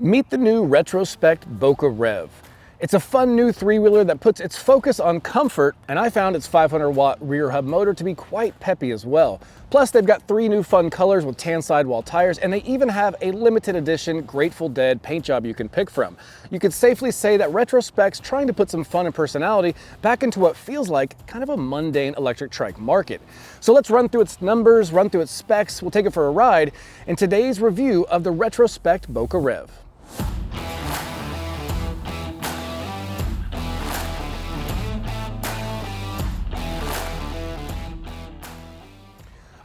Meet the new Retrospec Boca Rev. It's a fun new three-wheeler that puts its focus on comfort, and I found its 500-watt rear hub motor to be quite peppy as well. Plus, they've got 3 new fun colors with tan sidewall tires, and they even have a limited edition Grateful Dead paint job you can pick from. You could safely say that Retrospec's trying to put some fun and personality back into what feels like kind of a mundane electric trike market. So let's run through its numbers, run through its specs, we'll take it for a ride in today's review of the Retrospec Boca Rev.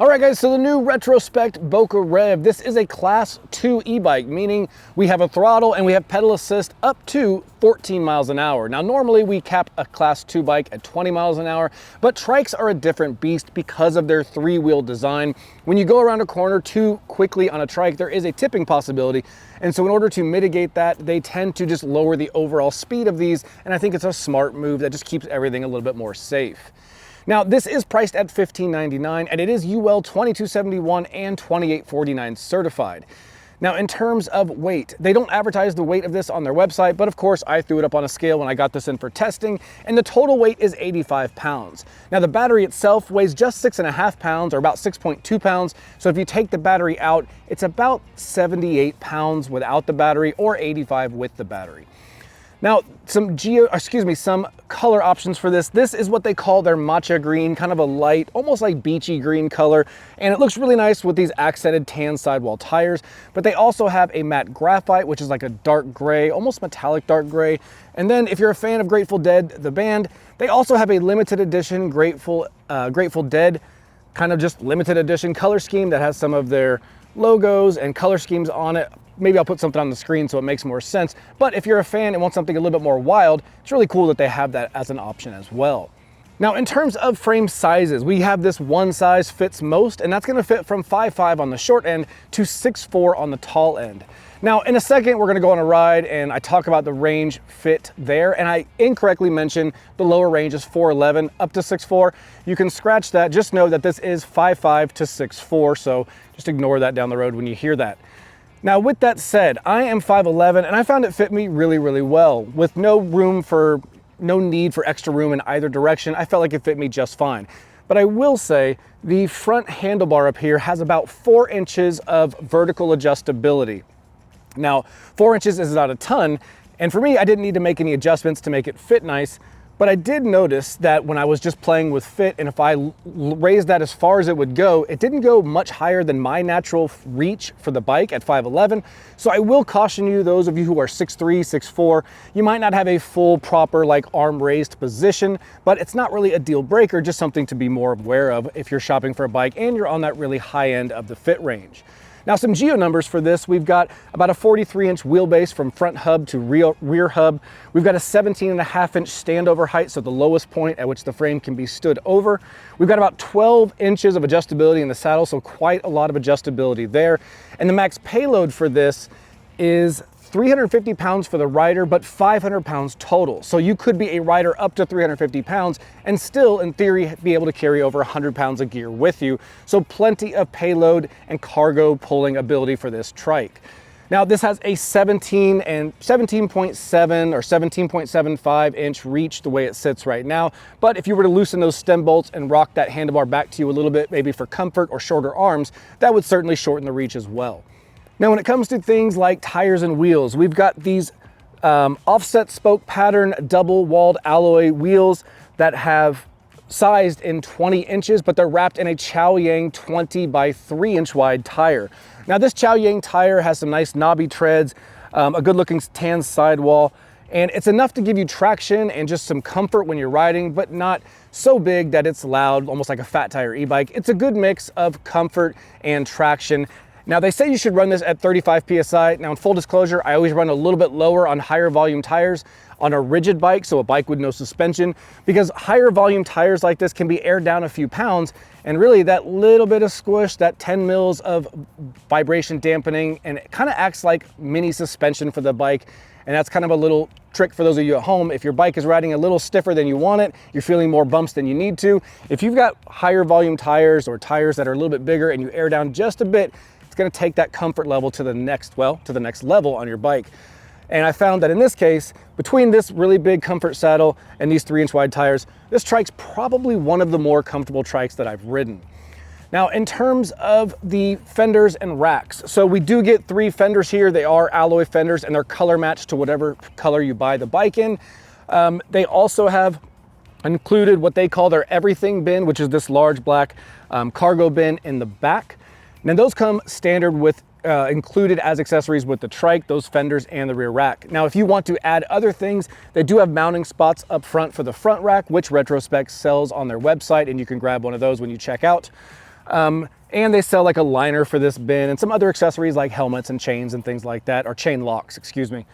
All right guys, so the new Retrospec Boca Rev, this is a class 2 e-bike, meaning we have a throttle and we have pedal assist up to 14 miles an hour. Now normally we cap a class 2 bike at 20 miles an hour, but trikes are a different beast because of their 3-wheel design. When you go around a corner too quickly on a trike, there is a tipping possibility. And so in order to mitigate that, they tend to just lower the overall speed of these. And I think it's a smart move that just keeps everything a little bit more safe. Now, this is priced at $15.99 and it is UL 2271 and 2849 certified. Now, in terms of weight, they don't advertise the weight of this on their website, but of course I threw it up on a scale when I got this in for testing, and the total weight is 85 pounds. Now, the battery itself weighs just 6.5 pounds or about 6.2 pounds. So if you take the battery out, it's about 78 pounds without the battery or 85 with the battery. Now, some color options for this. This is what they call their matcha green, kind of a light, almost like beachy green color. And it looks really nice with these accented tan sidewall tires. But they also have a matte graphite, which is like a dark gray, almost metallic dark gray. And then if you're a fan of Grateful Dead, the band, they also have a limited edition Grateful Dead, kind of just limited edition color scheme that has some of their logos and color schemes on it. Maybe I'll put something on the screen so it makes more sense. But if you're a fan and want something a little bit more wild, it's really cool that they have that as an option as well. Now, in terms of frame sizes, we have this one size fits most, and that's gonna fit from 5'5" on the short end to 6'4" on the tall end. Now, in a second, we're gonna go on a ride and I talk about the range fit there, and I incorrectly mentioned the lower range is 4'11" up to 6'4". You can scratch that, just know that this is 5'5" to 6'4", so just ignore that down the road when you hear that. Now, with that said, I am 5'11", and I found it fit me really, really well. With no need for extra room in either direction, I felt like it fit me just fine. But I will say, the front handlebar up here has about 4 inches of vertical adjustability. Now, 4 inches is not a ton, and for me, I didn't need to make any adjustments to make it fit nice, but I did notice that when I was just playing with fit, and if I raised that as far as it would go, it didn't go much higher than my natural reach for the bike at 5'11". So I will caution you, those of you who are 6'3", 6'4", you might not have a full proper like arm raised position, but it's not really a deal breaker, just something to be more aware of if you're shopping for a bike and you're on that really high end of the fit range. Now, some geo numbers for this, we've got about a 43-inch wheelbase from front hub to rear hub. We've got a 17.5-inch standover height, so the lowest point at which the frame can be stood over. We've got about 12 inches of adjustability in the saddle, so quite a lot of adjustability there. And the max payload for this is 350 pounds for the rider, but 500 pounds total. So you could be a rider up to 350 pounds and still, in theory, be able to carry over 100 pounds of gear with you. So plenty of payload and cargo pulling ability for this trike. Now, this has a 17 and 17.7 or 17.75 inch reach the way it sits right now. But if you were to loosen those stem bolts and rock that handlebar back to you a little bit, maybe for comfort or shorter arms, that would certainly shorten the reach as well. Now, when it comes to things like tires and wheels, we've got these offset spoke pattern double walled alloy wheels that have sized in 20 inches, but they're wrapped in a Chaoyang 20 by 3 inch wide tire. Now, this Chaoyang tire has some nice knobby treads, a good looking tan sidewall, and it's enough to give you traction and just some comfort when you're riding, but not so big that it's loud, almost like a fat tire e-bike. It's a good mix of comfort and traction. Now, they say you should run this at 35 PSI. Now, in full disclosure, I always run a little bit lower on higher volume tires on a rigid bike, so a bike with no suspension, because higher volume tires like this can be aired down a few pounds, and really that little bit of squish, that 10 mils of vibration dampening, and it kind of acts like mini suspension for the bike. And that's kind of a little trick for those of you at home. If your bike is riding a little stiffer than you want it, you're feeling more bumps than you need to. If you've got higher volume tires or tires that are a little bit bigger and you air down just a bit, it's going to take that comfort level to the next level on your bike. And I found that in this case, between this really big comfort saddle and these 3-inch wide tires, this trike's probably one of the more comfortable trikes that I've ridden. Now, in terms of the fenders and racks, so we do get 3 fenders here. They are alloy fenders and they're color matched to whatever color you buy the bike in. They also have included what they call their everything bin, which is this large black cargo bin in the back. Now those come standard with included as accessories with the trike, those fenders and the rear rack. Now, if you want to add other things, they do have mounting spots up front for the front rack, which Retrospec sells on their website, and you can grab one of those when you check out. And they sell like a liner for this bin and some other accessories like helmets and chains and things like that, or chain locks, excuse me.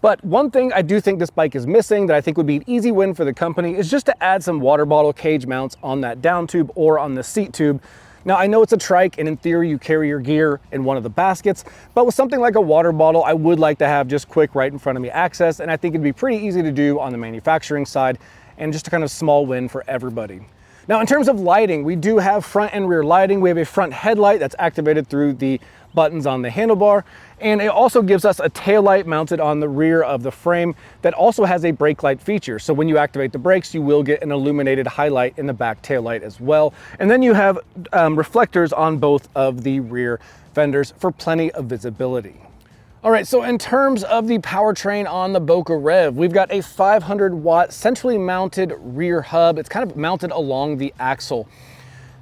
But one thing I do think this bike is missing that I think would be an easy win for the company is just to add some water bottle cage mounts on that down tube or on the seat tube. Now, I know it's a trike and in theory you carry your gear in one of the baskets, but with something like a water bottle, I would like to have just quick right in front of me access, and I think it'd be pretty easy to do on the manufacturing side and just a kind of small win for everybody. Now, in terms of lighting, we do have front and rear lighting. We have a front headlight that's activated through the buttons on the handlebar, and it also gives us a tail light mounted on the rear of the frame that also has a brake light feature. So when you activate the brakes, you will get an illuminated highlight in the back tail light as well. And then you have reflectors on both of the rear fenders for plenty of visibility. All right, so in terms of the powertrain on the Boca Rev, we've got a 500 watt centrally mounted rear hub. It's kind of mounted along the axle.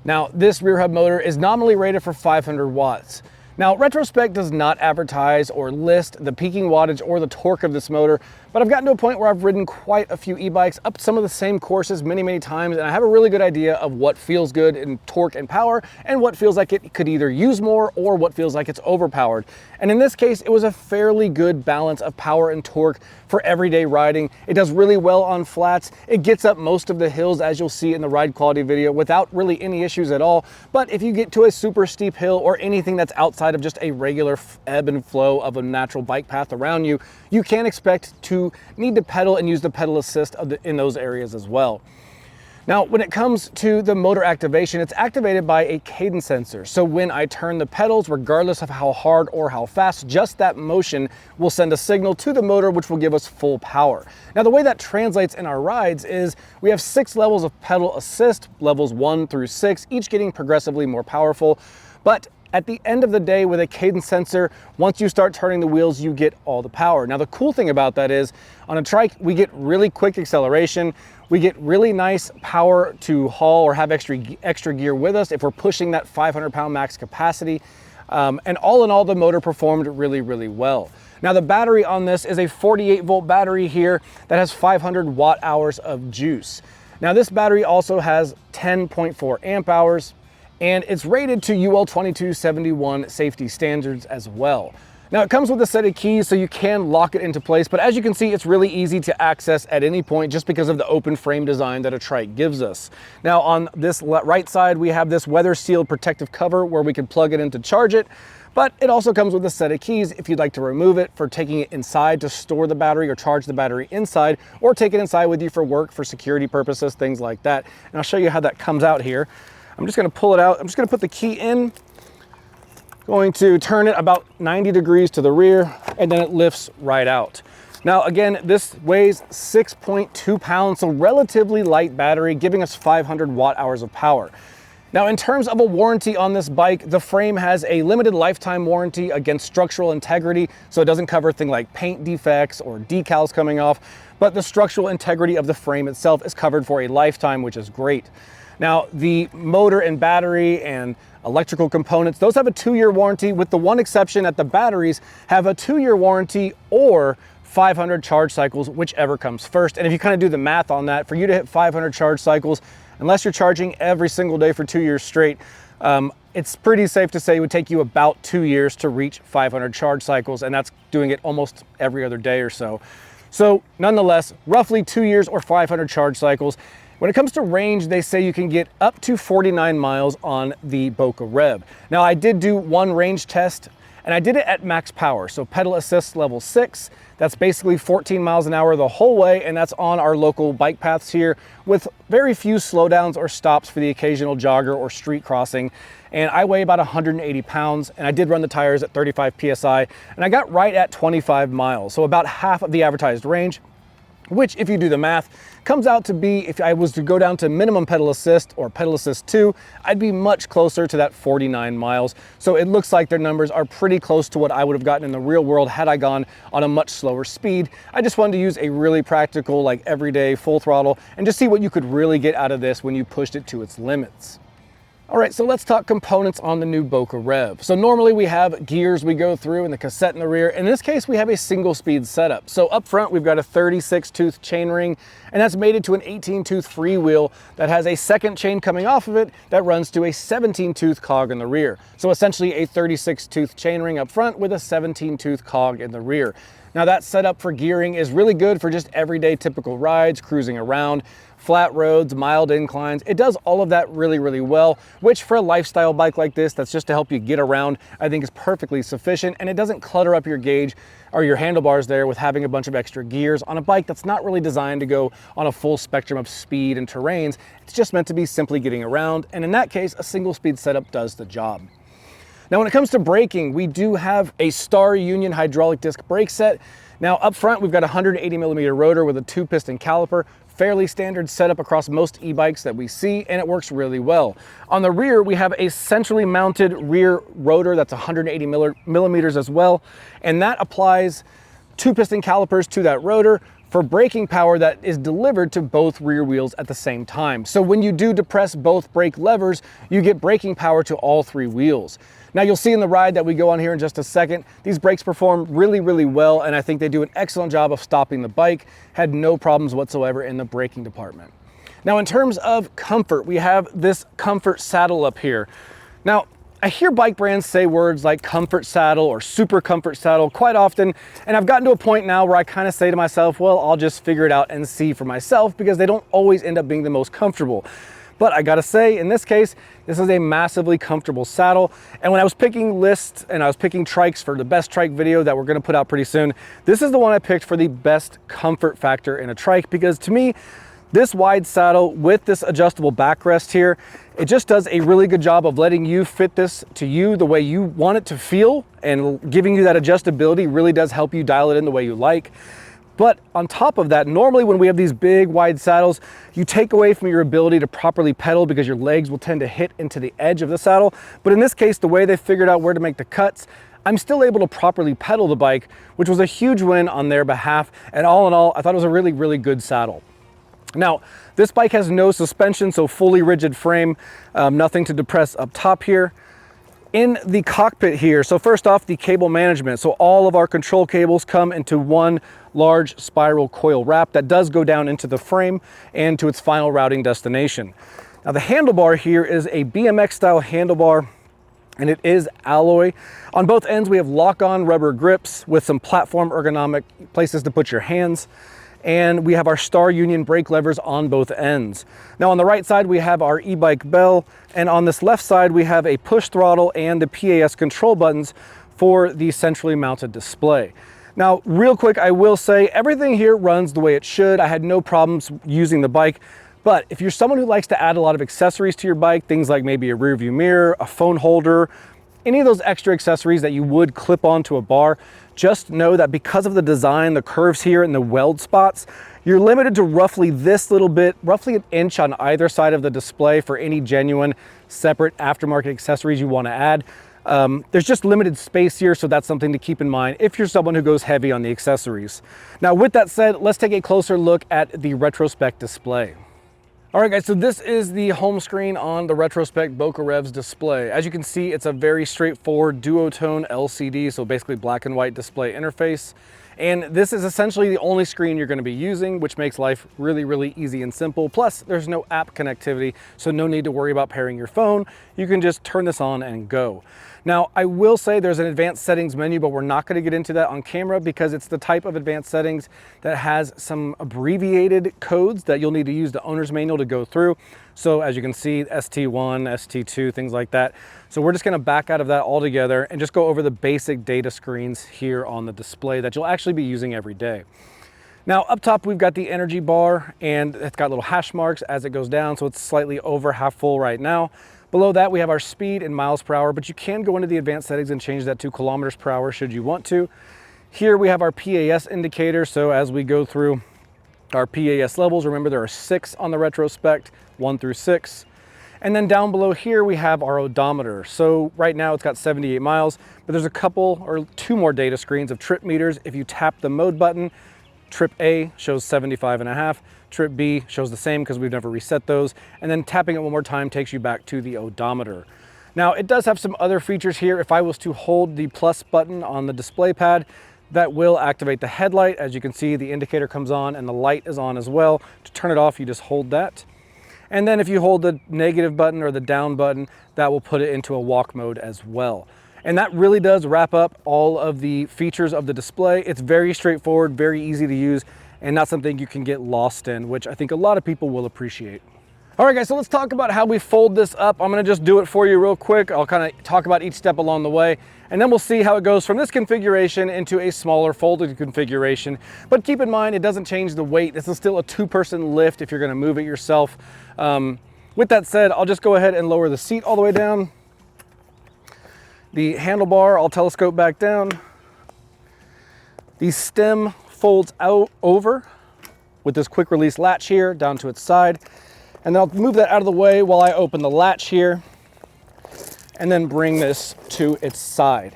Now, this rear hub motor is nominally rated for 500 watts. Now, Retrospec does not advertise or list the peaking wattage or the torque of this motor, but I've gotten to a point where I've ridden quite a few e-bikes up some of the same courses many times, and I have a really good idea of what feels good in torque and power and what feels like it could either use more or what feels like it's overpowered. And in this case, it was a fairly good balance of power and torque for everyday riding. It does really well on flats. It gets up most of the hills, as you'll see in the ride quality video, without really any issues at all. But if you get to a super steep hill or anything that's outside of just a regular ebb and flow of a natural bike path around you, you can expect to need to pedal and use the pedal assist in those areas as well. Now, when it comes to the motor activation, it's activated by a cadence sensor. So when I turn the pedals, regardless of how hard or how fast, just that motion will send a signal to the motor, which will give us full power. Now, the way that translates in our rides is we have 6 levels of pedal assist, levels 1 through 6, each getting progressively more powerful. But at the end of the day, with a cadence sensor, once you start turning the wheels, you get all the power. Now, the cool thing about that is on a trike, we get really quick acceleration. We get really nice power to haul or have extra gear with us if we're pushing that 500-pound max capacity. And all in all, the motor performed really well. Now, the battery on this is a 48-volt battery here that has 500 watt-hours of juice. Now, this battery also has 10.4 amp hours, and it's rated to UL 2271 safety standards as well. Now, it comes with a set of keys so you can lock it into place, but as you can see, it's really easy to access at any point just because of the open frame design that a trike gives us. Now, on this right side, we have this weather sealed protective cover where we can plug it in to charge it, but it also comes with a set of keys if you'd like to remove it for taking it inside to store the battery or charge the battery inside, or take it inside with you for work, for security purposes, things like that. And I'll show you how that comes out here. I'm just gonna pull it out. I'm just gonna put the key in, going to turn it about 90 degrees to the rear, and then it lifts right out. Now, again, this weighs 6.2 pounds, so relatively light battery, giving us 500 watt-hours of power. Now, in terms of a warranty on this bike, the frame has a limited lifetime warranty against structural integrity, so it doesn't cover things like paint defects or decals coming off, but the structural integrity of the frame itself is covered for a lifetime, which is great. Now, the motor and battery and electrical components, those have a 2-year warranty, with the one exception that the batteries have a 2-year warranty or 500 charge cycles, whichever comes first. And if you kind of do the math on that, for you to hit 500 charge cycles, unless you're charging every single day for 2 years straight, it's pretty safe to say it would take you about 2 years to reach 500 charge cycles, and that's doing it almost every other day or so. So nonetheless, roughly 2 years or 500 charge cycles. When it comes to range, they say you can get up to 49 miles on the Boca Rev. Now, I did do one range test, and I did it at max power, so pedal assist level 6. That's basically 14 miles an hour the whole way, and that's on our local bike paths here with very few slowdowns or stops for the occasional jogger or street crossing. and I weigh about 180 pounds, and I did run the tires at 35 PSI, and I got right at 25 miles, so about half of the advertised range, which, if you do the math, comes out to be, if I was to go down to minimum pedal assist or pedal assist 2, I'd be much closer to that 49 miles. So it looks like their numbers are pretty close to what I would have gotten in the real world had I gone on a much slower speed. I just wanted to use a really practical, like everyday full throttle and just see what you could really get out of this when you pushed it to its limits. All right, so let's talk components on the new Boca Rev. So normally we have gears we go through and the cassette in the rear. In this case, we have a single speed setup. So up front, we've got a 36 tooth chainring, and that's mated to an 18 tooth freewheel that has a second chain coming off of it that runs to a 17 tooth cog in the rear. So essentially a 36 tooth chainring up front with a 17 tooth cog in the rear. Now that setup for gearing is really good for just everyday typical rides, cruising around, flat roads, mild inclines. It does all of that really, really well, which for a lifestyle bike like this, that's just to help you get around, I think is perfectly sufficient, and it doesn't clutter up your gauge or your handlebars there with having a bunch of extra gears on a bike that's not really designed to go on a full spectrum of speed and terrains. It's just meant to be simply getting around, and in that case, a single speed setup does the job. Now, when it comes to braking, we do have a Star Union hydraulic disc brake set. Now, up front, we've got a 180 millimeter rotor with a 2-piston caliper, fairly standard setup across most e-bikes that we see, and it works really well. On the rear, we have a centrally mounted rear rotor that's 180 millimeters as well, and that applies 2-piston calipers to that rotor for braking power that is delivered to both rear wheels at the same time. So when you do depress both brake levers, you get braking power to all 3 wheels. Now you'll see in the ride that we go on here in just a second, these brakes perform really, really well, and I think they do an excellent job of stopping the bike. Had no problems whatsoever in the braking department. Now in terms of comfort, we have this comfort saddle up here. Now, I hear bike brands say words like comfort saddle or super comfort saddle quite often, and I've gotten to a point now where I kind of say to myself, well, I'll just figure it out and see for myself, because they don't always end up being the most comfortable. But I gotta say, in this case, this is a massively comfortable saddle. And when I was picking lists and I was picking trikes for the best trike video that we're gonna put out pretty soon, this is the one I picked for the best comfort factor in a trike, because to me, this wide saddle with this adjustable backrest here, it just does a really good job of letting you fit this to you the way you want it to feel, and giving you that adjustability really does help you dial it in the way you like. But on top of that, normally when we have these big wide saddles, you take away from your ability to properly pedal because your legs will tend to hit into the edge of the saddle. But in this case, the way they figured out where to make the cuts, I'm still able to properly pedal the bike, which was a huge win on their behalf. And all in all, I thought it was a really, really good saddle. Now, this bike has no suspension, so fully rigid frame, nothing to depress up top here. In the cockpit here, so first off, the cable management. So all of our control cables come into one large spiral coil wrap that does go down into the frame and to its final routing destination. Now the handlebar here is a BMX style handlebar, and it is alloy. On both ends, we have lock-on rubber grips with some platform ergonomic places to put your hands. And we have our Star Union brake levers on both ends. Now on the right side, we have our e-bike bell, and on this left side, we have a push throttle and the PAS control buttons for the centrally mounted display. Now, real quick, I will say everything here runs the way it should. I had no problems using the bike, but if you're someone who likes to add a lot of accessories to your bike, things like maybe a rear view mirror, a phone holder, any of those extra accessories that you would clip onto a bar, just know that because of the design, the curves here and the weld spots, you're limited to roughly this little bit, roughly an inch on either side of the display for any genuine separate aftermarket accessories you want to add. There's just limited space here, so that's something to keep in mind if you're someone who goes heavy on the accessories. Now, with that said, let's take a closer look at the Retrospec display. All right guys, so this is the home screen on the Retrospec Boca Rev's display. As you can see, it's a very straightforward duotone LCD, so basically black and white display interface. And this is essentially the only screen you're going to be using, which makes life really, really easy and simple. Plus, there's no app connectivity, so no need to worry about pairing your phone. You can just turn this on and go. Now, I will say there's an advanced settings menu, but we're not going to get into that on camera because it's the type of advanced settings that has some abbreviated codes that you'll need to use the owner's manual to go through. So as you can see, ST1, ST2, things like that. So we're just going to back out of that altogether and just go over the basic data screens here on the display that you'll actually be using every day. Now up top, we've got the energy bar, and it's got little hash marks as it goes down, so it's slightly over half full right now. Below that, we have our speed in miles per hour, but you can go into the advanced settings and change that to kilometers per hour should you want to. Here we have our PAS indicator. So as we go through our PAS levels, remember there are 6 on the Retrospec, 1 through 6. And then down below here, we have our odometer. So right now it's got 78 miles, but there's a couple or 2 more data screens of trip meters. If you tap the mode button, trip A shows 75.5, trip B shows the same because we've never reset those. And then tapping it one more time takes you back to the odometer. Now it does have some other features here. If I was to hold the plus button on the display pad, that will activate the headlight. As you can see, the indicator comes on and the light is on as well. To turn it off, you just hold that. And then if you hold the negative button or the down button, that will put it into a walk mode as well. And that really does wrap up all of the features of the display. It's very straightforward, very easy to use, and not something you can get lost in, which I think a lot of people will appreciate. All right, guys, so let's talk about how we fold this up. I'm gonna just do it for you real quick. I'll kind of talk about each step along the way, and then we'll see how it goes from this configuration into a smaller folded configuration. But keep in mind, it doesn't change the weight. This is still a 2-person lift if you're gonna move it yourself. With that said, I'll just go ahead and lower the seat all the way down. The handlebar, I'll telescope back down. The stem folds out over with this quick release latch here down to its side. And then I'll move that out of the way while I open the latch here and then bring this to its side.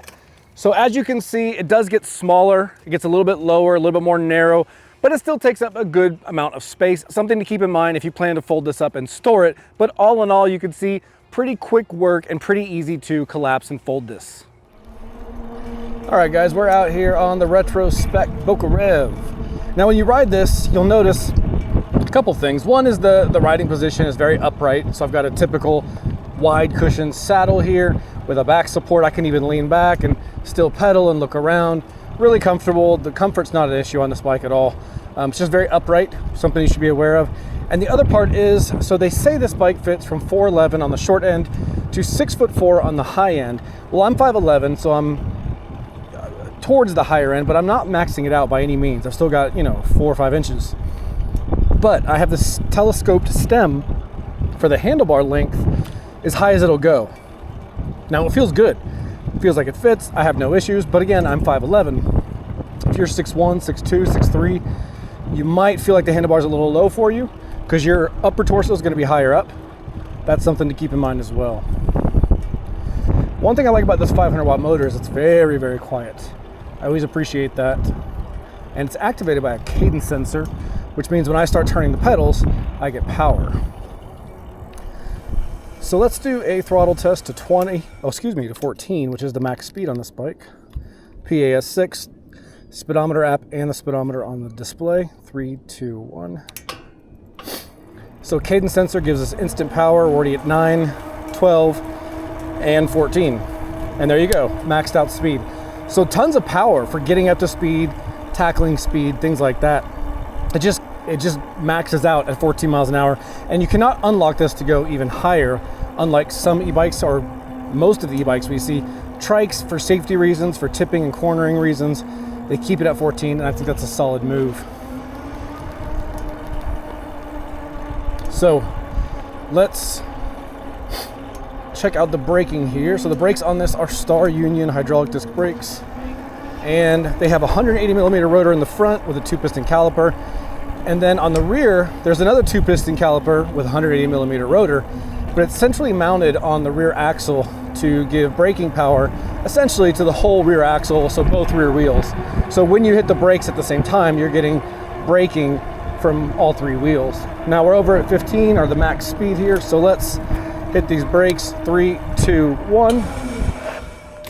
So as you can see, it does get smaller. It gets a little bit lower, a little bit more narrow, but it still takes up a good amount of space. Something to keep in mind if you plan to fold this up and store it. But all in all, you can see pretty quick work and pretty easy to collapse and fold this. All right, guys, we're out here on the Retrospec Boca Rev. Now, when you ride this, you'll notice a couple things. One is the riding position is very upright. So I've got a typical wide cushion saddle here with a back support. I can even lean back and still pedal and look around. Really comfortable. The comfort's not an issue on this bike at all. It's just very upright, something you should be aware of. And the other part is, so they say this bike fits from 4'11" on the short end to 6'4" on the high end. Well, I'm 5'11", so I'm towards the higher end, but I'm not maxing it out by any means. I've still got, 4 or 5 inches. But I have this telescoped stem for the handlebar length as high as it'll go. Now it feels good. It feels like it fits. I have no issues, but again, I'm 5'11". If you're 6'1", 6'2", 6'3", you might feel like the handlebar's a little low for you because your upper torso is going to be higher up. That's something to keep in mind as well. One thing I like about this 500 watt motor is it's very, very quiet. I always appreciate that. And it's activated by a cadence sensor, which means when I start turning the pedals, I get power. So let's do a throttle test to 14, which is the max speed on this bike. PAS 6, speedometer app and the speedometer on the display. 3, 2, 1. So cadence sensor gives us instant power. We're already at 9, 12, and 14. And there you go, maxed out speed. So tons of power for getting up to speed, tackling speed, things like that. It just maxes out at 14 miles an hour, and you cannot unlock this to go even higher, unlike some e-bikes or most of the e-bikes we see. Trikes, for safety reasons, for tipping and cornering reasons, they keep it at 14, and I think that's a solid move. So let's check out the braking here. So the brakes on this are Star Union hydraulic disc brakes, and they have a 180 millimeter rotor in the front with a 2-piston caliper. And then on the rear, there's another 2-piston caliper with a 180 millimeter rotor, but it's centrally mounted on the rear axle to give braking power essentially to the whole rear axle, so both rear wheels. So when you hit the brakes at the same time, you're getting braking from all 3 wheels. Now we're over at 15, or the max speed here, so let's hit these brakes. 3, 2, 1.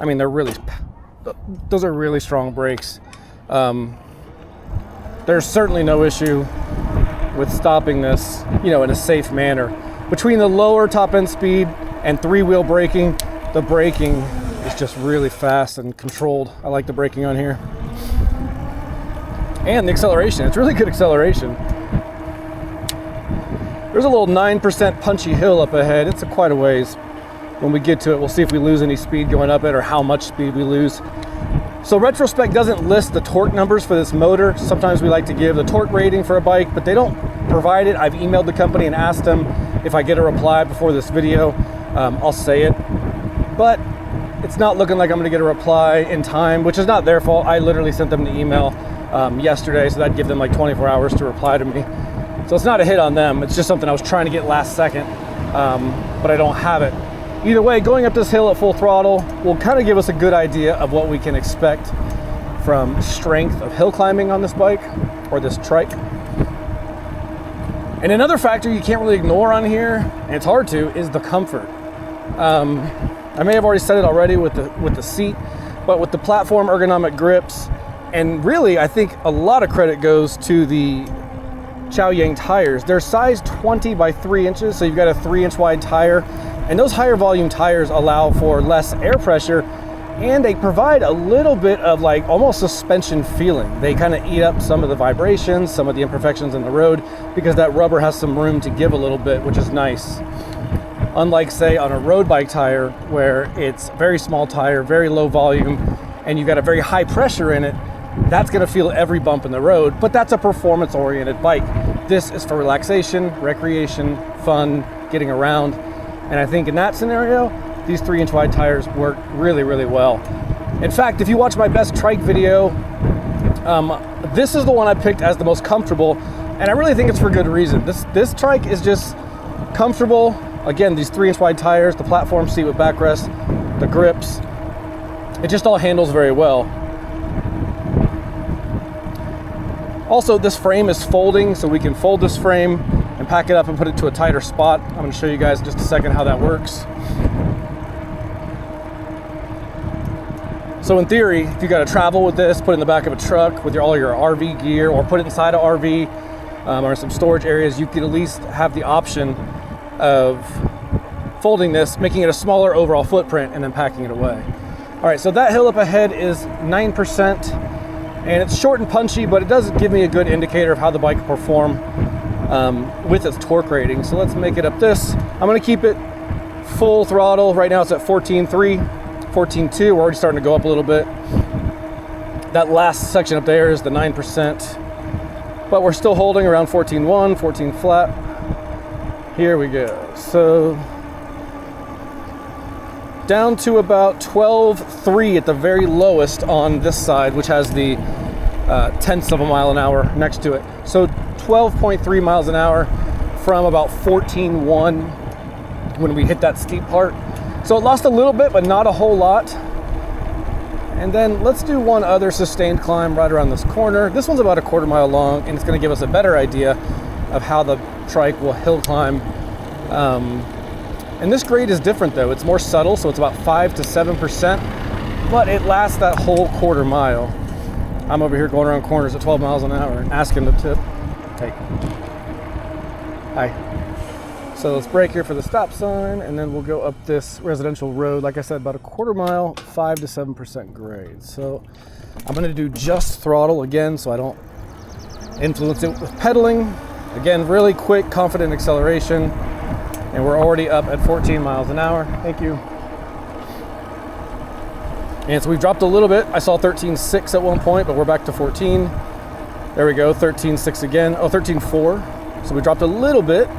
I mean, those are really strong brakes. There's certainly no issue with stopping this, in a safe manner. Between the lower top end speed and 3-wheel braking, the braking is just really fast and controlled. I like the braking on here. And the acceleration, it's really good acceleration. There's a little 9% punchy hill up ahead. It's quite a ways. When we get to it, we'll see if we lose any speed going up it or how much speed we lose. So Retrospec doesn't list the torque numbers for this motor. Sometimes we like to give the torque rating for a bike, but they don't provide it. I've emailed the company and asked them if I get a reply before this video. I'll say it, but it's not looking like I'm going to get a reply in time, which is not their fault. I literally sent them the email yesterday, so that'd give them like 24 hours to reply to me. So it's not a hit on them. It's just something I was trying to get last second, but I don't have it. Either way, going up this hill at full throttle will kind of give us a good idea of what we can expect from strength of hill climbing on this bike or this trike. And another factor you can't really ignore on here, and it's hard to, is the comfort. I may have already said it already with the seat, but with the platform ergonomic grips, and really I think a lot of credit goes to the Chaoyang tires. They're size 20 by 3 inches, so you've got a 3-inch wide tire, and those higher volume tires allow for less air pressure, and they provide a little bit of like almost suspension feeling. They kind of eat up some of the vibrations, some of the imperfections in the road, because that rubber has some room to give a little bit, which is nice. Unlike, say, on a road bike tire where it's very small tire, very low volume, and you've got a very high pressure in it, that's going to feel every bump in the road, but that's a performance-oriented bike. This is for relaxation, recreation, fun, getting around, and I think in that scenario, these 3-inch wide tires work really, really well. In fact, if you watch my best trike video, this is the one I picked as the most comfortable, and I really think it's for good reason. This trike is just comfortable. Again, these 3-inch wide tires, the platform seat with backrest, the grips, it just all handles very well. Also, this frame is folding, so we can fold this frame and pack it up and put it to a tighter spot. I'm going to show you guys in just a second how that works. So in theory, if you got to travel with this, put it in the back of a truck with all your RV gear, or put it inside an RV or some storage areas, you could at least have the option of folding this, making it a smaller overall footprint, and then packing it away. All right, so that hill up ahead is 9%, and it's short and punchy, but it does give me a good indicator of how the bike will perform with its torque rating. So let's make it up this. I'm going to keep it full throttle. Right now it's at 14.3. 14.2, we're already starting to go up a little bit. That last section up there is the 9%, but we're still holding around 14.1, 14 flat. Here we go. So down to about 12.3 at the very lowest on this side, which has the tenths of a mile an hour next to it. So 12.3 miles an hour from about 14.1 when we hit that steep part. So it lost a little bit, but not a whole lot. And then let's do one other sustained climb right around this corner. This one's about a 1/4 mile long, and it's going to give us a better idea of how the trike will hill climb. And this grade is different though. It's more subtle, so it's about 5 to 7%, but it lasts that whole 1/4 mile. I'm over here going around corners at 12 miles an hour and asking to tip. Hey. Hi. So let's brake here for the stop sign, and then we'll go up this residential road. Like I said, about a 1/4 mile, 5 to 7% grade. So I'm going to do just throttle again, so I don't influence it with pedaling. Again, really quick, confident acceleration, and we're already up at 14 miles an hour. Thank you. And so we've dropped a little bit. I saw 13.6 at one point, but we're back to 14. There we go, 13.6 again. Oh, 13.4. So we dropped a little bit.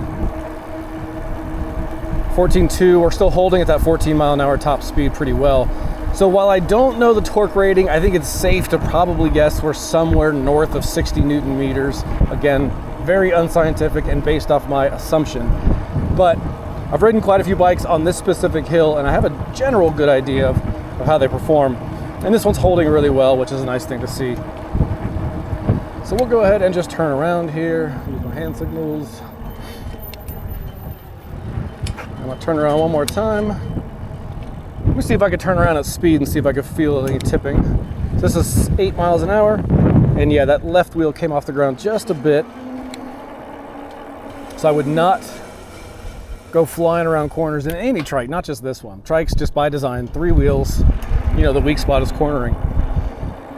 14.2, we're still holding at that 14 mile an hour top speed pretty well. So while I don't know the torque rating, I think it's safe to probably guess we're somewhere north of 60 Newton meters. Again, very unscientific and based off my assumption. But I've ridden quite a few bikes on this specific hill, and I have a general good idea of how they perform. And this one's holding really well, which is a nice thing to see. So we'll go ahead and just turn around here, use my hand signals. I'm gonna turn around one more time. Let me see if I can turn around at speed and see if I can feel any tipping. So this is 8 miles an hour, and yeah, that left wheel came off the ground just a bit. So I would not go flying around corners in any trike, not just this one. Trikes, just by design, 3 wheels. You know, the weak spot is cornering.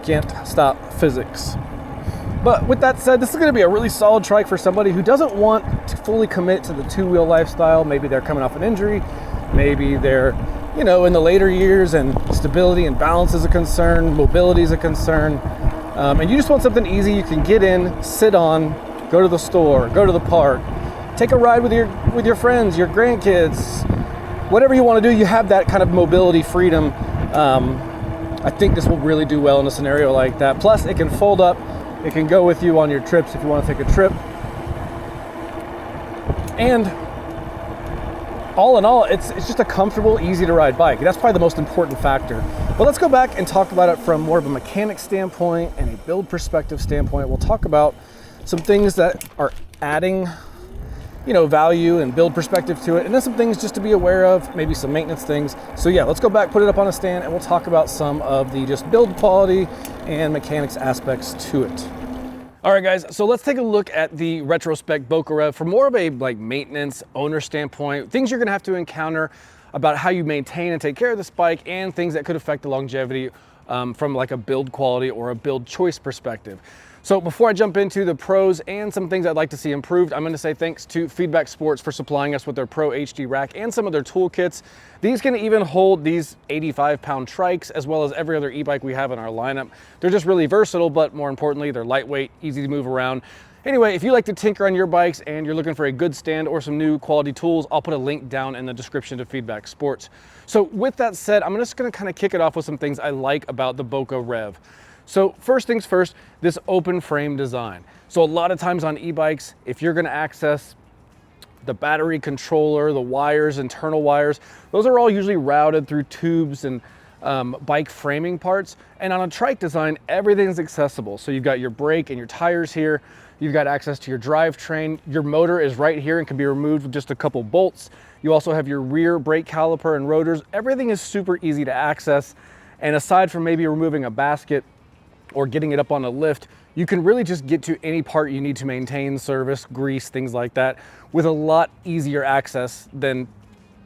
Can't stop physics. But with that said, this is going to be a really solid trike for somebody who doesn't want to fully commit to the 2-wheel lifestyle. Maybe they're coming off an injury. Maybe they're, you know, in the later years, and stability and balance is a concern. Mobility is a concern. And you just want something easy you can get in, sit on, go to the store, go to the park, take a ride with your friends, your grandkids, whatever you want to do, you have that kind of mobility freedom. I think this will really do well in a scenario like that. Plus, it can fold up. It can go with you on your trips if you want to take a trip. And all in all, it's just a comfortable, easy to ride bike. That's probably the most important factor. But let's go back and talk about it from more of a mechanic standpoint and a build perspective standpoint. We'll talk about some things that are adding, value and build perspective to it, and then some things just to be aware of, maybe some maintenance things. So yeah, let's go back, put it up on a stand, and we'll talk about some of the just build quality and mechanics aspects to it. All right, guys, so let's take a look at the Retrospec Boca Rev from more of a maintenance owner standpoint, things you're gonna have to encounter about how you maintain and take care of this bike, and things that could affect the longevity from a build quality or a build choice perspective. So before I jump into the pros and some things I'd like to see improved, I'm going to say thanks to Feedback Sports for supplying us with their Pro HD rack and some of their toolkits. These can even hold these 85-pound trikes as well as every other e-bike we have in our lineup. They're just really versatile, but more importantly, they're lightweight, easy to move around. Anyway, if you like to tinker on your bikes and you're looking for a good stand or some new quality tools, I'll put a link down in the description to Feedback Sports. So with that said, I'm just going to kind of kick it off with some things I like about the Boca Rev. So first things first, this open frame design. So a lot of times on e-bikes, if you're going to access the battery controller, the wires, internal wires, those are all usually routed through tubes and bike framing parts. And on a trike design, everything's accessible. So you've got your brake and your tires here. You've got access to your drivetrain. Your motor is right here and can be removed with just a couple bolts. You also have your rear brake caliper and rotors. Everything is super easy to access. And aside from maybe removing a basket or getting it up on a lift, you can really just get to any part you need to maintain, service, grease, things like that, with a lot easier access than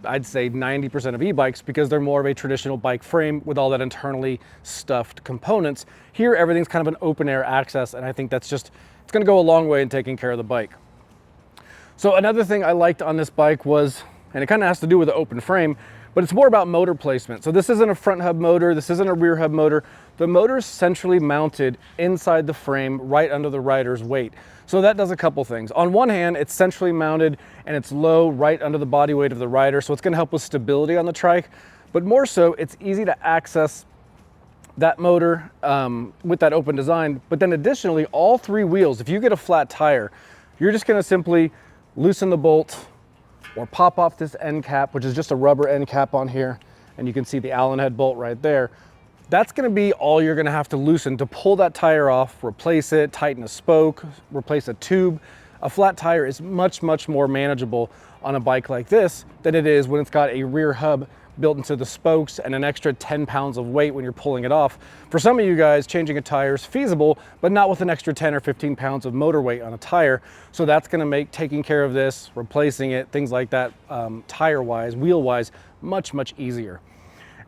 I'd say 90% of e-bikes, because they're more of a traditional bike frame with all that internally stuffed components. Here, everything's kind of an open air access, and I think that's just, it's gonna go a long way in taking care of the bike. So another thing I liked on this bike was, and it kind of has to do with the open frame, but it's more about motor placement. So this isn't a front hub motor, this isn't a rear hub motor. The motor's centrally mounted inside the frame right under the rider's weight. So that does a couple things. On one hand, it's centrally mounted and it's low right under the body weight of the rider, so it's gonna help with stability on the trike. But more so, it's easy to access that motor with that open design. But then additionally, all three wheels, if you get a flat tire, you're just gonna simply loosen the bolt or pop off this end cap, which is just a rubber end cap on here, and you can see the Allen head bolt right there. That's gonna be all you're gonna have to loosen to pull that tire off, replace it, tighten a spoke, replace a tube. A flat tire is much, much more manageable on a bike like this than it is when it's got a rear hub built into the spokes and an extra 10 pounds of weight when you're pulling it off. For some of you guys, changing a tire is feasible, but not with an extra 10 or 15 pounds of motor weight on a tire. So that's gonna make taking care of this, replacing it, things like that, tire-wise, wheel-wise, much, much easier.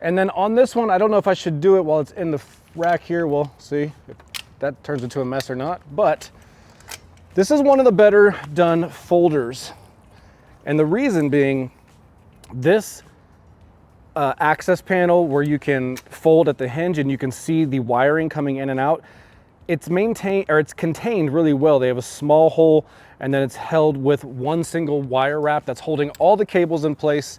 And then on this one, I don't know if I should do it while it's in the rack here. We'll see if that turns into a mess or not. But this is one of the better done folders. And the reason being, this access panel where you can fold at the hinge and you can see the wiring coming in and out, it's contained really well. They have a small hole, and then it's held with one single wire wrap that's holding all the cables in place.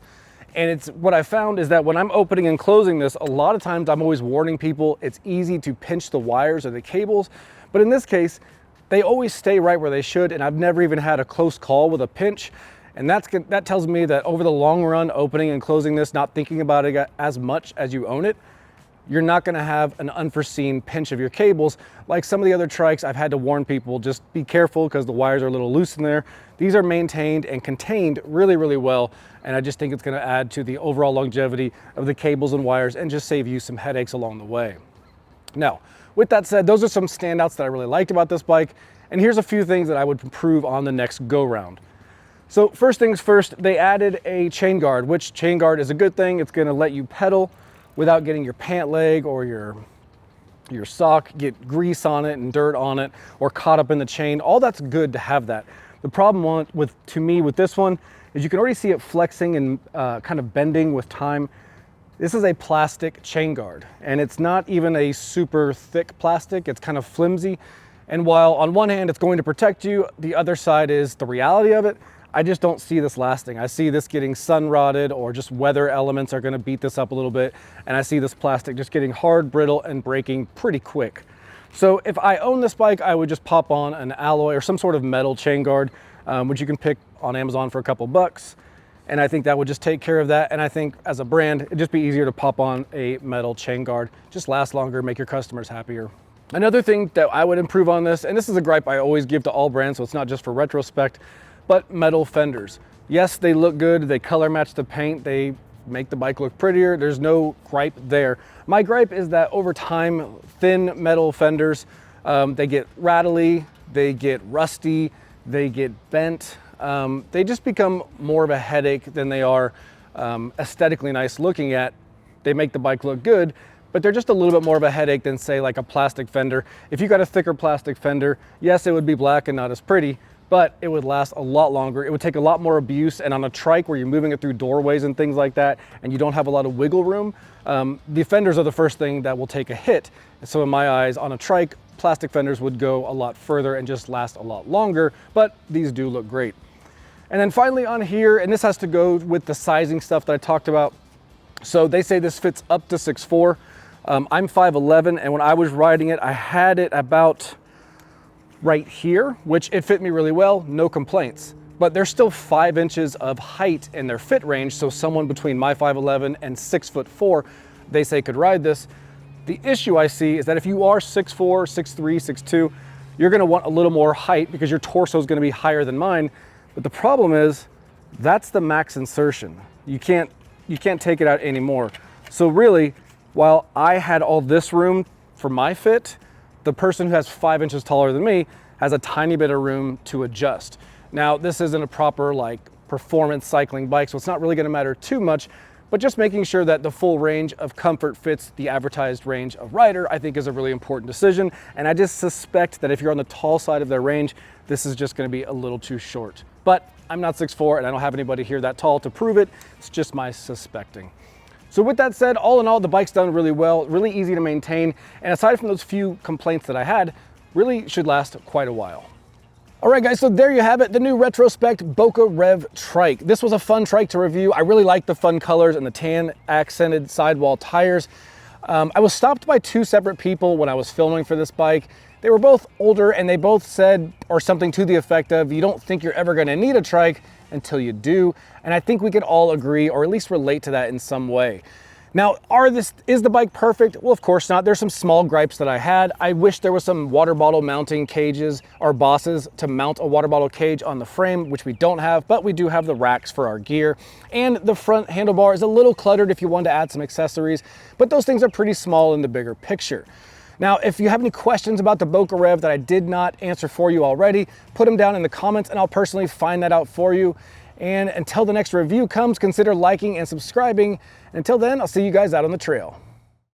And what I found is that when I'm opening and closing this, a lot of times I'm always warning people it's easy to pinch the wires or the cables, but in this case, they always stay right where they should, and I've never even had a close call with a pinch. And that tells me that over the long run, opening and closing this, not thinking about it as much as you own it, you're not gonna have an unforeseen pinch of your cables. Like some of the other trikes, I've had to warn people, just be careful because the wires are a little loose in there. These are maintained and contained really, really well. And I just think it's gonna add to the overall longevity of the cables and wires and just save you some headaches along the way. Now, with that said, those are some standouts that I really liked about this bike. And here's a few things that I would improve on the next go round. So first things first, they added a chain guard, which chain guard is a good thing. It's gonna let you pedal without getting your pant leg or your sock get grease on it and dirt on it or caught up in the chain. All that's good to have that. The problem to me with this one is you can already see it flexing and kind of bending with time. This is a plastic chain guard, and it's not even a super thick plastic. It's kind of flimsy. And while on one hand it's going to protect you, the other side is the reality of it. I just don't see this lasting. I see this getting sun rotted, or just weather elements are gonna beat this up a little bit. And I see this plastic just getting hard, brittle, and breaking pretty quick. So if I own this bike, I would just pop on an alloy or some sort of metal chain guard, which you can pick on Amazon for a couple bucks. And I think that would just take care of that. And I think as a brand, it'd just be easier to pop on a metal chain guard. Just last longer, make your customers happier. Another thing that I would improve on this, and this is a gripe I always give to all brands, so it's not just for Retrospec, but metal fenders. Yes, they look good, they color match the paint, they make the bike look prettier, there's no gripe there. My gripe is that over time, thin metal fenders, they get rattly, they get rusty, they get bent. They just become more of a headache than they are aesthetically nice looking at. They make the bike look good, but they're just a little bit more of a headache than, say, like a plastic fender. If you got a thicker plastic fender, yes, it would be black and not as pretty, but it would last a lot longer. It would take a lot more abuse, and on a trike where you're moving it through doorways and things like that, and you don't have a lot of wiggle room, the fenders are the first thing that will take a hit. So in my eyes, on a trike, plastic fenders would go a lot further and just last a lot longer, but these do look great. And then finally on here, and this has to go with the sizing stuff that I talked about. So they say this fits up to 6'4". I'm 5'11", and when I was riding it, I had it about right here, which it fit me really well, no complaints. But there's still 5 inches of height in their fit range, so someone between my 5'11" and 6'4", they say could ride this. The issue I see is that if you are 6'4", 6'3", 6'2", you're gonna want a little more height because your torso is gonna be higher than mine. But the problem is, that's the max insertion. You can't take it out anymore. So really, while I had all this room for my fit, the person who has 5 inches taller than me has a tiny bit of room to adjust. Now, this isn't a proper like performance cycling bike, so it's not really gonna matter too much, but just making sure that the full range of comfort fits the advertised range of rider, I think is a really important decision. And I just suspect that if you're on the tall side of their range, this is just gonna be a little too short. But I'm not 6'4", and I don't have anybody here that tall to prove it. It's just my suspecting. So with that said, all in all, the bike's done really well, really easy to maintain. And aside from those few complaints that I had, really should last quite a while. All right, guys, so there you have it, the new Retrospec Boca Rev Trike. This was a fun trike to review. I really like the fun colors and the tan accented sidewall tires. I was stopped by 2 separate people when I was filming for this bike. They were both older, and they both said, or something to the effect of, you don't think you're ever gonna need a trike until you do. And I think we could all agree, or at least relate to that in some way. Now, is the bike perfect? Well, of course not. There's some small gripes that I had. I wish there was some water bottle mounting cages or bosses to mount a water bottle cage on the frame, which we don't have, but we do have the racks for our gear. And the front handlebar is a little cluttered if you want to add some accessories, but those things are pretty small in the bigger picture. Now, if you have any questions about the Boca Rev that I did not answer for you already, put them down in the comments and I'll personally find that out for you. And until the next review comes, consider liking and subscribing. And until then, I'll see you guys out on the trail.